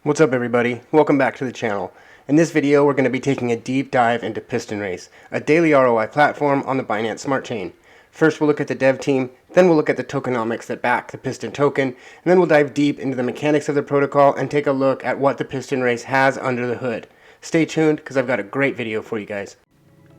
What's up everybody? Welcome back to the channel. In this video we're going to be taking a deep dive into Piston Race, a daily ROI platform on the Binance Smart Chain. First we'll look at the dev team, then we'll look at the tokenomics that back the Piston token, and then we'll dive deep into the mechanics of the protocol and take a look at what the Piston Race has under the hood. Stay tuned because I've got a great video for you guys.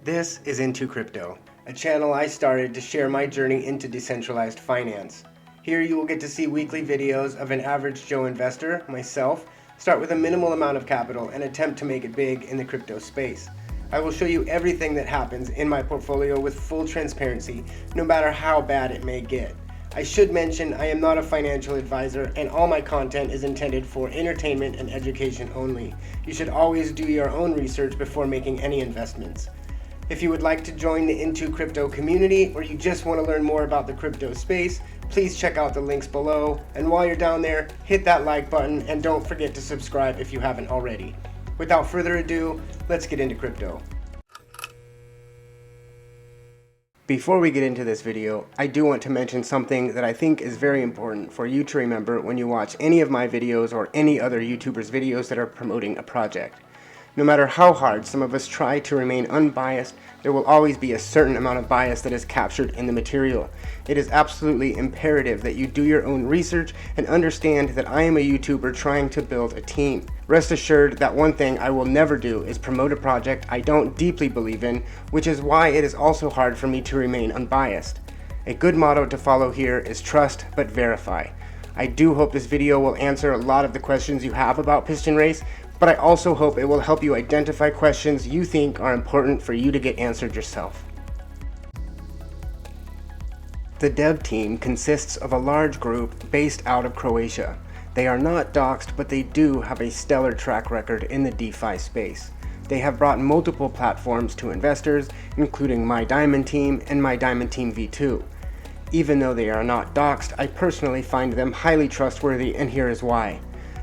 This is Into Crypto, a channel I started to share my journey into decentralized finance. Here you will get to see weekly videos of an average Joe investor, myself, start with a minimal amount of capital and attempt to make it big in the crypto space. I will show you everything that happens in my portfolio with full transparency, no matter how bad it may get. I should mention I am not a financial advisor and all my content is intended for entertainment and education only. You should always do your own research before making any investments. If you would like to join the Into Crypto community or you just want to learn more about the crypto space, please check out the links below, and while you're down there, hit that like button and don't forget to subscribe if you haven't already. Without further ado, let's get into crypto. Before we get into this video, I do want to mention something that I think is very important for you to remember when you watch any of my videos or any other YouTubers' videos that are promoting a project. No matter how hard some of us try to remain unbiased, there will always be a certain amount of bias that is captured in the material. It is absolutely imperative that you do your own research and understand that I am a YouTuber trying to build a team. Rest assured that one thing I will never do is promote a project I don't deeply believe in, which is why it is also hard for me to remain unbiased. A good motto to follow here is trust but verify. I do hope this video will answer a lot of the questions you have about Piston Race, but I also hope it will help you identify questions you think are important for you to get answered yourself. The dev team consists of a large group based out of Croatia. They are not doxed, but they do have a stellar track record in the DeFi space. They have brought multiple platforms to investors, including My Diamond Team and My Diamond Team V2. Even though they are not doxed, I personally find them highly trustworthy, and here is why.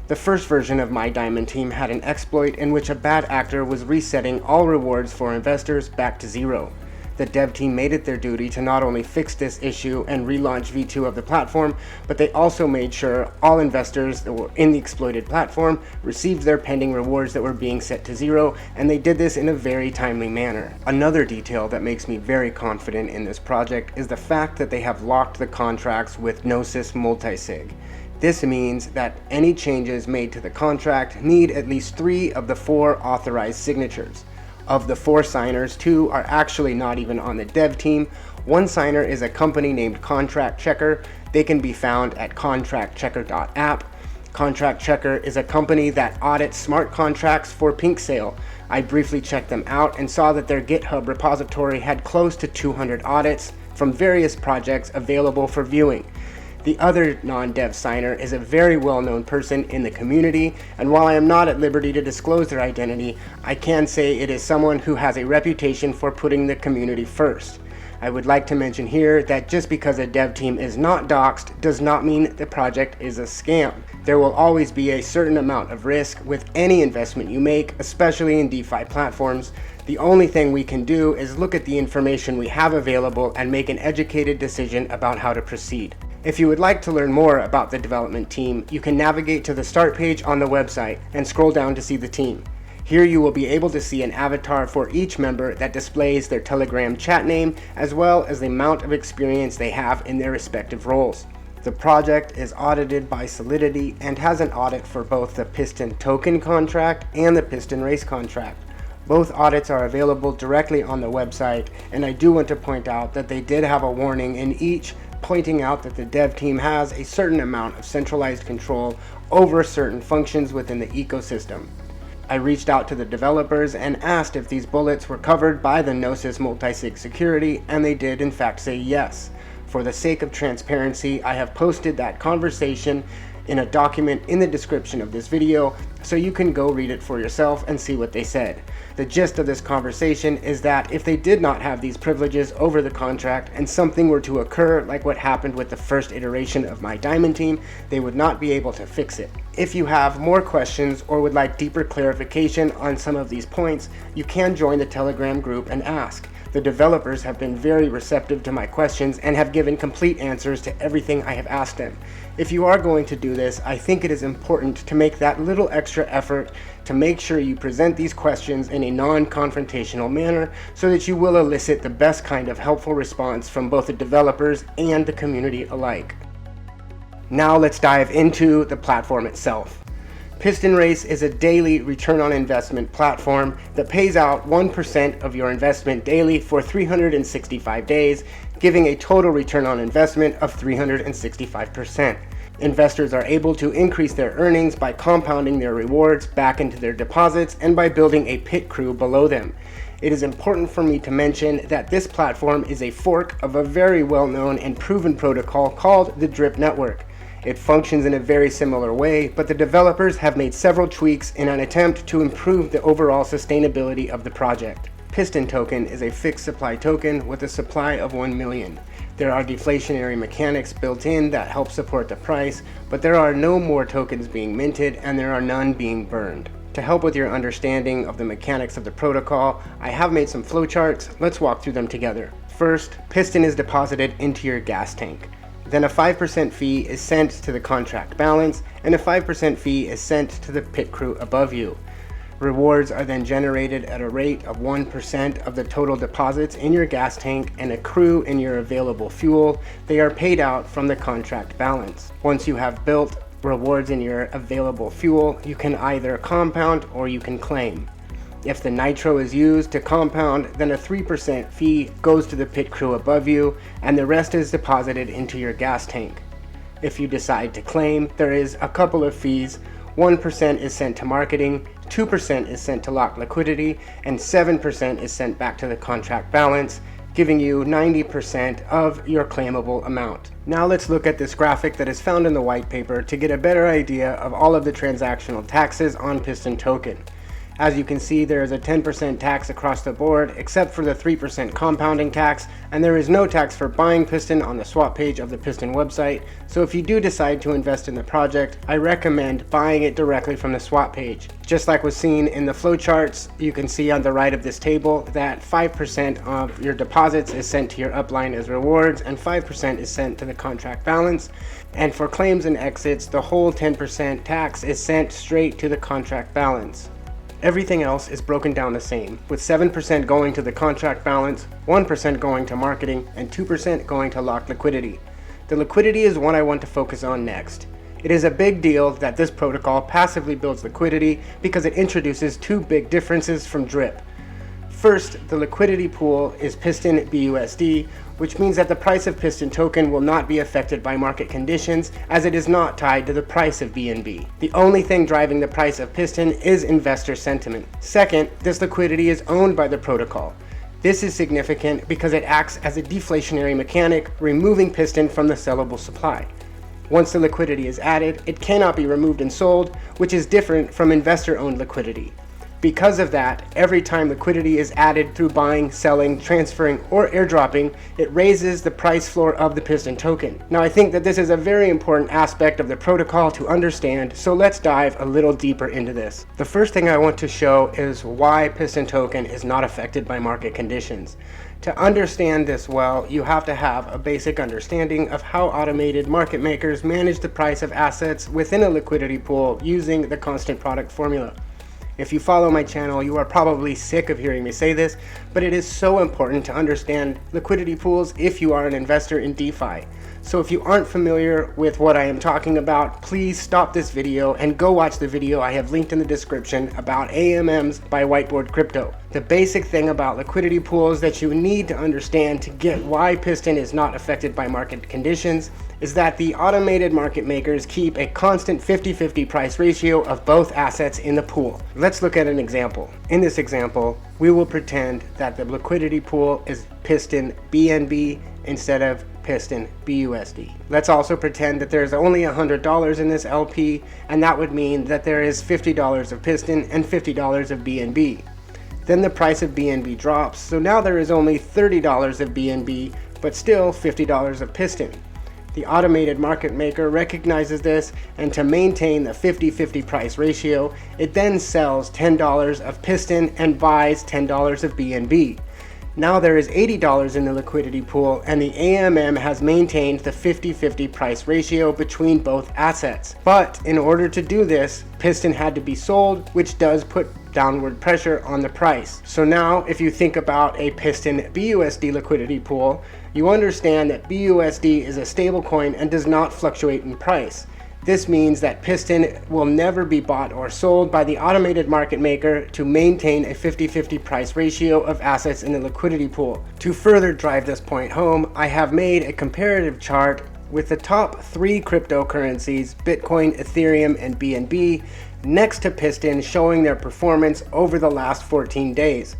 The first version of My Diamond Team had an exploit in which a bad actor was resetting all rewards for investors back to zero. The dev team made it their duty to not only fix this issue and relaunch V2 of the platform, but they also made sure all investors that were in the exploited platform received their pending rewards that were being set to zero, and they did this in a very timely manner. Another detail that makes me very confident in this project is the fact that they have locked the contracts with Gnosis multisig. This means that any changes made to the contract need at least 3 of the 4 authorized signatures. Of the 4 signers, 2 are actually not even on the dev team. One signer is a company named Contract Checker. They can be found at contractchecker.app. Contract Checker is a company that audits smart contracts for pink sale. I briefly checked them out and saw that their GitHub repository had close to 200 audits from various projects available for viewing. The other non-dev signer is a very well-known person in the community, and while I am not at liberty to disclose their identity, I can say it is someone who has a reputation for putting the community first. I would like to mention here that just because a dev team is not doxed does not mean the project is a scam. There will always be a certain amount of risk with any investment you make, especially in DeFi platforms. The only thing we can do is look at the information we have available and make an educated decision about how to proceed. If you would like to learn more about the development team, you can navigate to the start page on the website and scroll down to see the team. Here you will be able to see an avatar for each member that displays their Telegram chat name as well as the amount of experience they have in their respective roles. The project is audited by Solidity and has an audit for both the Piston token contract and the Piston Race contract. Both audits are available directly on the website, and I do want to point out that they did have a warning in each pointing out that the dev team has a certain amount of centralized control over certain functions within the ecosystem. I reached out to the developers and asked if these bullets were covered by the Gnosis multisig security, and they did in fact say yes. For the sake of transparency, I have posted that conversation in a document in the description of this video, so you can go read it for yourself and see what they said. The gist of this conversation is that if they did not have these privileges over the contract and something were to occur like what happened with the first iteration of My Diamond Team, they would not be able to fix it. If you have more questions or would like deeper clarification on some of these points, you can join the Telegram group and ask. The developers have been very receptive to my questions and have given complete answers to everything I have asked them. If you are going to do this, I think it is important to make that little extra effort to make sure you present these questions in a non-confrontational manner so that you will elicit the best kind of helpful response from both the developers and the community alike. Now let's dive into the platform itself. Piston Race is a daily return on investment platform that pays out 1% of your investment daily for 365 days, giving a total return on investment of 365%. Investors are able to increase their earnings by compounding their rewards back into their deposits and by building a pit crew below them. It is important for me to mention that this platform is a fork of a very well-known and proven protocol called the Drip Network. It functions in a very similar way, but the developers have made several tweaks in an attempt to improve the overall sustainability of the project. Piston token is a fixed supply token with a supply of 1 million. There are deflationary mechanics built in that help support the price, but there are no more tokens being minted and there are none being burned. To help with your understanding of the mechanics of the protocol, I have made some flowcharts. Let's walk through them together. First, Piston is deposited into your gas tank. Then a 5% fee is sent to the contract balance, and a 5% fee is sent to the pit crew above you. Rewards are then generated at a rate of 1% of the total deposits in your gas tank and accrue in your available fuel. They are paid out from the contract balance. Once you have built rewards in your available fuel, you can either compound or you can claim. If the nitro is used to compound, then a 3% fee goes to the pit crew above you, and the rest is deposited into your gas tank. If you decide to claim, there is a couple of fees. 1% is sent to marketing, 2% is sent to lock liquidity, and 7% is sent back to the contract balance, giving you 90% of your claimable amount. Now let's look at this graphic that is found in the white paper to get a better idea of all of the transactional taxes on Piston token. As you can see, there is a 10% tax across the board except for the 3% compounding tax, and there is no tax for buying Piston on the swap page of the Piston website. So if you do decide to invest in the project, I recommend buying it directly from the swap page. Just like was seen in the flowcharts, you can see on the right of this table that 5% of your deposits is sent to your upline as rewards and 5% is sent to the contract balance. And for claims and exits, the whole 10% tax is sent straight to the contract balance. Everything else is broken down the same, with 7% going to the contract balance, 1% going to marketing, and 2% going to locked liquidity. The liquidity is what I want to focus on next. It is a big deal that this protocol passively builds liquidity because it introduces two big differences from Drip. First, the liquidity pool is Piston BUSD, which means that the price of Piston token will not be affected by market conditions as it is not tied to the price of BNB. The only thing driving the price of Piston is investor sentiment. Second, this liquidity is owned by the protocol. This is significant because it acts as a deflationary mechanic, removing Piston from the sellable supply. Once the liquidity is added, it cannot be removed and sold, which is different from investor-owned liquidity. Because of that, every time liquidity is added through buying, selling, transferring, or airdropping, it raises the price floor of the Piston token. Now I think that this is a very important aspect of the protocol to understand, so let's dive a little deeper into this. The first thing I want to show is why Piston token is not affected by market conditions. To understand this well, you have to have a basic understanding of how automated market makers manage the price of assets within a liquidity pool using the constant product formula. If you follow my channel, you are probably sick of hearing me say this, but it is so important to understand liquidity pools if you are an investor in DeFi. So if you aren't familiar with what I am talking about, please stop this video and go watch the video I have linked in the description about AMMs by Whiteboard Crypto. The basic thing about liquidity pools that you need to understand to get why Piston is not affected by market conditions is that the automated market makers keep a constant 50-50 price ratio of both assets in the pool. Let's look at an example. In this example, we will pretend that the liquidity pool is Piston BNB instead of Piston BUSD. Let's also pretend that there's only $100 in this LP, and that would mean that there is $50 of Piston and $50 of BNB. Then the price of BNB drops, so now there is only $30 of BNB, but still $50 of Piston. The automated market maker recognizes this, and to maintain the 50-50 price ratio, it then sells $10 of Piston and buys $10 of BNB. Now there is $80 in the liquidity pool, and the AMM has maintained the 50-50 price ratio between both assets. But in order to do this, Piston had to be sold, which does put downward pressure on the price. So now if you think about a Piston BUSD liquidity pool, you understand that BUSD is a stable coin and does not fluctuate in price. This means that Piston will never be bought or sold by the automated market maker to maintain a 50-50 price ratio of assets in the liquidity pool. To further drive this point home, I have made a comparative chart with the top 3 cryptocurrencies, Bitcoin, Ethereum, and BNB, next to Piston, showing their performance over the last 14 days.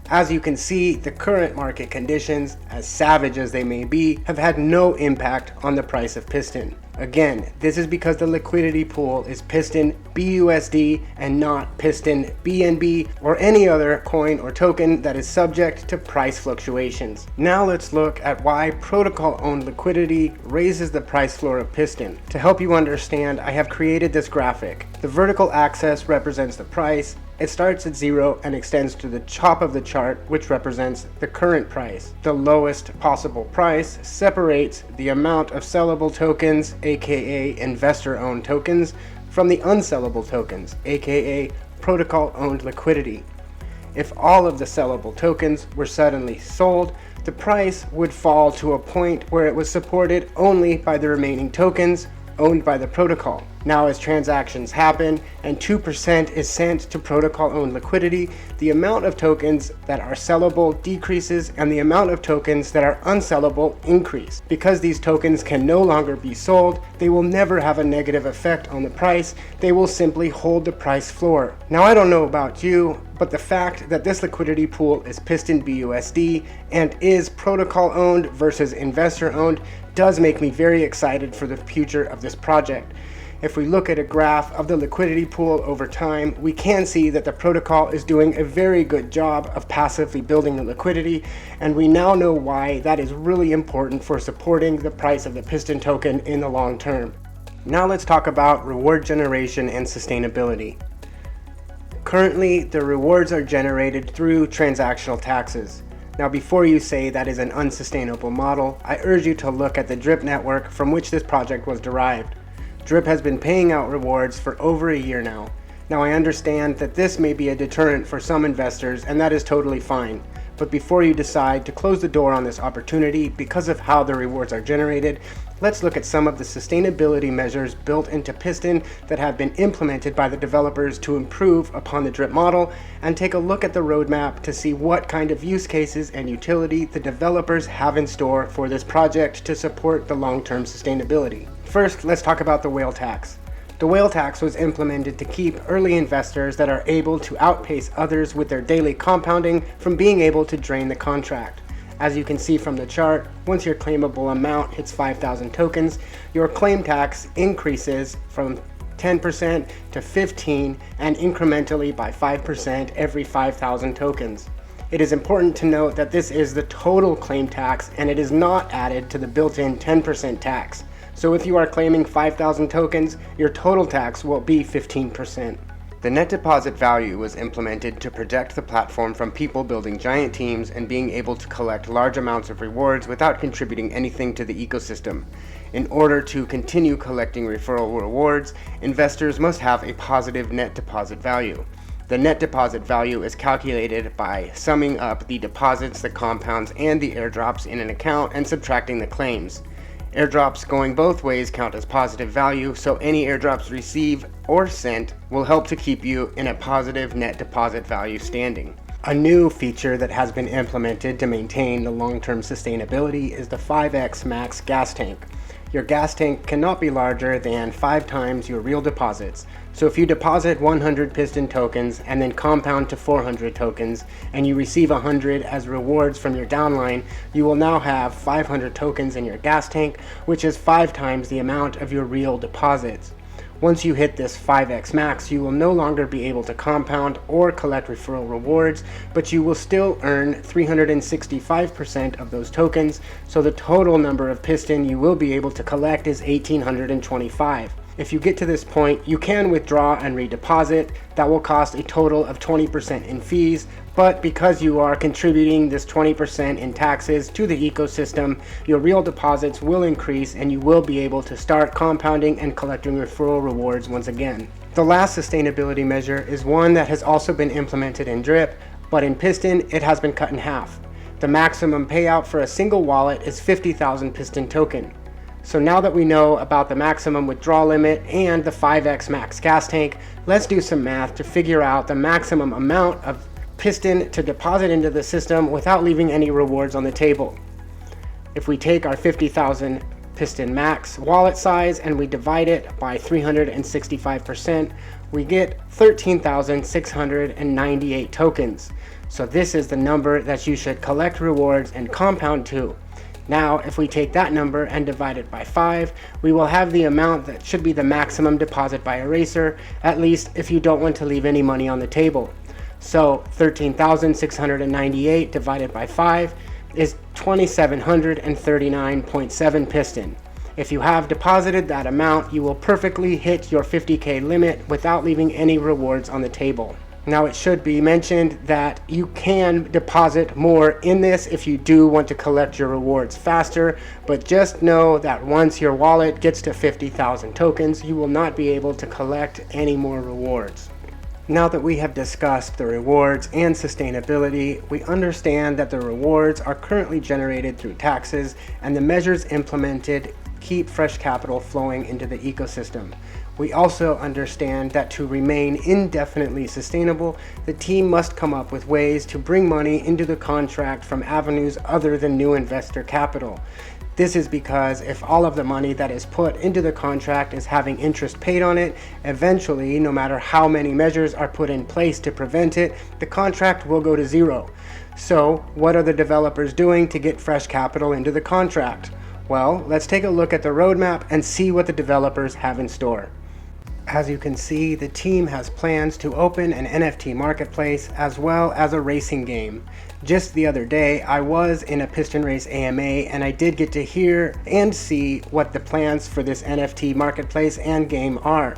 As you can see, the current market conditions, as savage as they may be, have had no impact on the price of Piston. Again, this is because the liquidity pool is Piston BUSD and not Piston BNB or any other coin or token that is subject to price fluctuations. Now let's look at why protocol-owned liquidity raises the price floor of Piston. To help you understand, I have created this graphic. The vertical axis represents the price. It starts at 0 and extends to the top of the chart, which represents the current price. The lowest possible price separates the amount of sellable tokens, aka investor-owned tokens, from the unsellable tokens, aka protocol-owned liquidity. If all of the sellable tokens were suddenly sold, the price would fall to a point where it was supported only by the remaining tokens owned by the protocol. Now as transactions happen and 2% is sent to protocol-owned liquidity, the amount of tokens that are sellable decreases and the amount of tokens that are unsellable increase. Because these tokens can no longer be sold, they will never have a negative effect on the price. They will simply hold the price floor. Now I don't know about you, but the fact that this liquidity pool is Piston BUSD and is protocol-owned versus investor-owned does make me very excited for the future of this project. If we look at a graph of the liquidity pool over time, we can see that the protocol is doing a very good job of passively building the liquidity, and we now know why that is really important for supporting the price of the Piston token in the long term. Now let's talk about reward generation and sustainability. Currently, the rewards are generated through transactional taxes. Now before you say that is an unsustainable model, I urge you to look at the DRIP network from which this project was derived. DRIP has been paying out rewards for over a year now. Now I understand that this may be a deterrent for some investors, and that is totally fine. But before you decide to close the door on this opportunity because of how the rewards are generated, let's look at some of the sustainability measures built into Piston that have been implemented by the developers to improve upon the DRIP model, and take a look at the roadmap to see what kind of use cases and utility the developers have in store for this project to support the long-term sustainability. First, let's talk about the whale tax. The whale tax was implemented to keep early investors that are able to outpace others with their daily compounding from being able to drain the contract. As you can see from the chart, once your claimable amount hits 5,000 tokens, your claim tax increases from 10% to 15% and incrementally by 5% every 5,000 tokens. It is important to note that this is the total claim tax and it is not added to the built-in 10% tax. So if you are claiming 5,000 tokens, your total tax will be 15%. The net deposit value was implemented to protect the platform from people building giant teams and being able to collect large amounts of rewards without contributing anything to the ecosystem. In order to continue collecting referral rewards, investors must have a positive net deposit value. The net deposit value is calculated by summing up the deposits, the compounds, and the airdrops in an account and subtracting the claims. Airdrops going both ways count as positive value, so any airdrops received or sent will help to keep you in a positive net deposit value standing. A new feature that has been implemented to maintain the long-term sustainability is the 5x max gas tank. Your gas tank cannot be larger than 5 times your real deposits. So if you deposit 100 Piston tokens and then compound to 400 tokens and you receive 100 as rewards from your downline, you will now have 500 tokens in your gas tank, which is 5 times the amount of your real deposits. Once you hit this 5x max, you will no longer be able to compound or collect referral rewards, but you will still earn 365% of those tokens, so the total number of Piston you will be able to collect is 1,825. If you get to this point, you can withdraw and redeposit. That will cost a total of 20% in fees, but because you are contributing this 20% in taxes to the ecosystem, your real deposits will increase and you will be able to start compounding and collecting referral rewards once again. The last sustainability measure is one that has also been implemented in Drip, but in Piston it has been cut in half. The maximum payout for a single wallet is 50,000 Piston token. So now that we know about the maximum withdrawal limit and the 5x max gas tank, let's do some math to figure out the maximum amount of Piston to deposit into the system without leaving any rewards on the table. If we take our 50,000 Piston max wallet size and we divide it by 365%, we get 13,698 tokens. So this is the number that you should collect rewards and compound to. Now, if we take that number and divide it by 5, we will have the amount that should be the maximum deposit by a racer, at least if you don't want to leave any money on the table. So 13,698 divided by 5 is 2,739.7 Piston. If you have deposited that amount, you will perfectly hit your 50k limit without leaving any rewards on the table. Now, it should be mentioned that you can deposit more in this if you do want to collect your rewards faster, but just know that once your wallet gets to 50,000 tokens, you will not be able to collect any more rewards. Now that we have discussed the rewards and sustainability, we understand that the rewards are currently generated through taxes, and the measures implemented keep fresh capital flowing into the ecosystem. We also understand that to remain indefinitely sustainable, the team must come up with ways to bring money into the contract from avenues other than new investor capital. This is because if all of the money that is put into the contract is having interest paid on it, eventually, no matter how many measures are put in place to prevent it, the contract will go to zero. So, what are the developers doing to get fresh capital into the contract? Well, let's take a look at the roadmap and see what the developers have in store. As you can see, the team has plans to open an NFT marketplace as well as a racing game. Just the other day, I was in a Piston Race AMA and I did get to hear and see what the plans for this NFT marketplace and game are.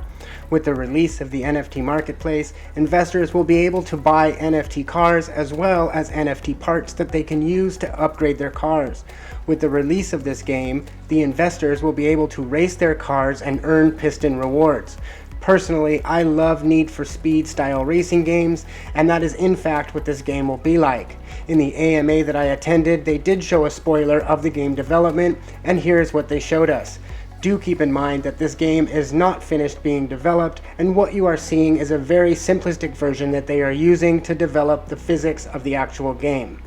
With the release of the NFT marketplace, investors will be able to buy NFT cars as well as NFT parts that they can use to upgrade their cars. With the release of this game, the investors will be able to race their cars and earn Piston rewards. Personally, I love Need for Speed style racing games, and that is in fact what this game will be like. In the AMA that I attended, they did show a spoiler of the game development, and here's what they showed us. Do keep in mind that this game is not finished being developed, and what you are seeing is a very simplistic version that they are using to develop the physics of the actual game.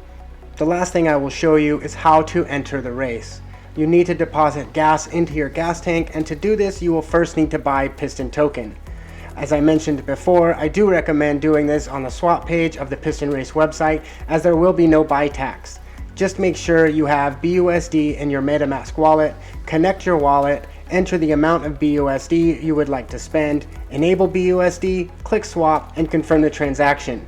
The last thing I will show you is how to enter the race. You need to deposit gas into your gas tank, and to do this you will first need to buy Piston token. As I mentioned before, I do recommend doing this on the swap page of the Piston Race website, as there will be no buy tax. Just make sure you have BUSD in your MetaMask wallet, connect your wallet, enter the amount of BUSD you would like to spend, enable BUSD, click swap, and confirm the transaction.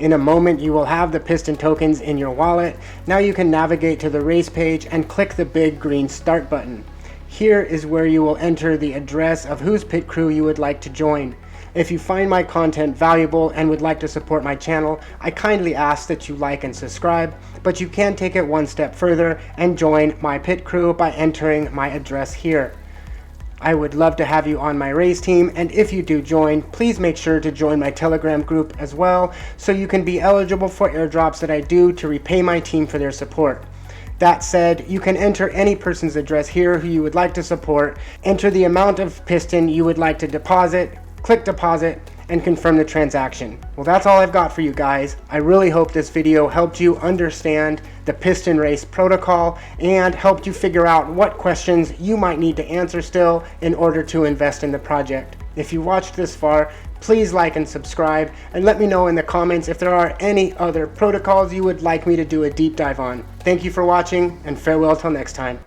In a moment, you will have the Piston tokens in your wallet. Now you can navigate to the race page and click the big green start button. Here is where you will enter the address of whose pit crew you would like to join. If you find my content valuable and would like to support my channel, I kindly ask that you like and subscribe, but you can take it one step further and join my pit crew by entering my address here. I would love to have you on my race team, and if you do join, please make sure to join my Telegram group as well, so you can be eligible for airdrops that I do to repay my team for their support. That said, you can enter any person's address here who you would like to support, enter the amount of Piston you would like to deposit, click deposit, and confirm the transaction. Well, that's all I've got for you guys. I really hope this video helped you understand the Piston Race protocol and helped you figure out what questions you might need to answer still in order to invest in the project. If you watched this far, please like and subscribe, and let me know in the comments if there are any other protocols you would like me to do a deep dive on. Thank you for watching, and farewell till next time.